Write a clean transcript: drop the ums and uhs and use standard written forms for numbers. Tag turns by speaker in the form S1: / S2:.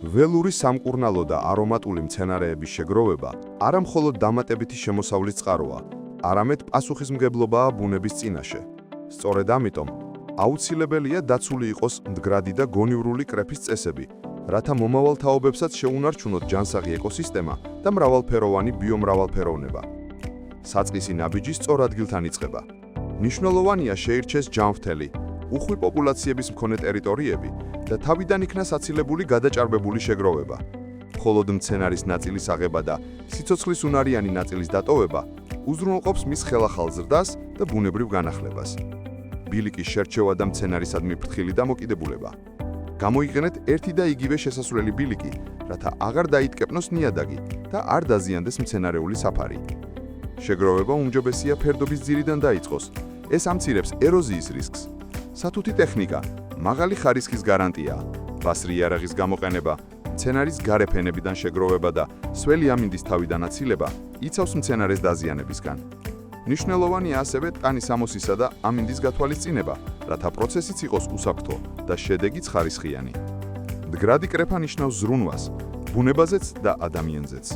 S1: ველური სამკურნალო და არომატული მცენარეების შეგროვება არა მხოლოდ დამატებითი შემოსავლის წყაროა, არამედ პასუხისმგებლობაა ბუნების წინაშე. სწორედ ამიტომ აუცილებელია დაცული იყოს მდგრადი და გონივრული კრეფის წესები, რათა მომავალ თაობებსაც შეუნარჩუნოთ ჯანსაღი ეკოსისტემა და მრავალფეროვანი ბიომრავალფეროვნება. საწყისი ნაბიჯი სწორ ადგილთან იწყება. მნიშვნელოვანია შეირჩეს ჯანმრთელი, უხვი პოპულაციების მქონე ტერიტორიები და თავიდან იქნა საცილებული გადაჭარბებული შეგროვება. მხოლოდ მცენარის ნაწილის აღება და სიცოცხლის უნარიანი ნაწილის დატოვება უზრუნველყოფს მის ხელახალ ზრდას და ბუნებრივ განახლებას. ბილიკის შერჩევა და მცენარისადმი ფრთხილი დამოკიდებულება. გამოიყენეთ ერთი და იგივე შესასვლელი ბილიკი, რათა აღარ დაიტკეპნოს ნიადაგი და არ დაზიანდეს მცენარეული საფარი. შეგროვება უმჯობესია ფერდობის ძირიდან დაიწყოს. ეს ამცირებს ეროზიის რისკს. სათუთი ტექნიკა, მაღალი ხარისხის გარანტია, ბასრი იარაღის გამოყენება, მცენარის გარე ფენებიდან შეგროვება და სველი ამინდის თავიდან აცილება იცავს მცენარეს დაზიანებისგან. მნიშვნელოვანია ასევე ტანის ამოსისა და ამინდის გათვალისწინება, რათა პროცესიც იყოს უსაფრთხო და შედეგიც ხარისხიანი. მდგრადი კრეფა ნიშნავს ზრუნვას, ბუნებაზეც და ადამიანზეც.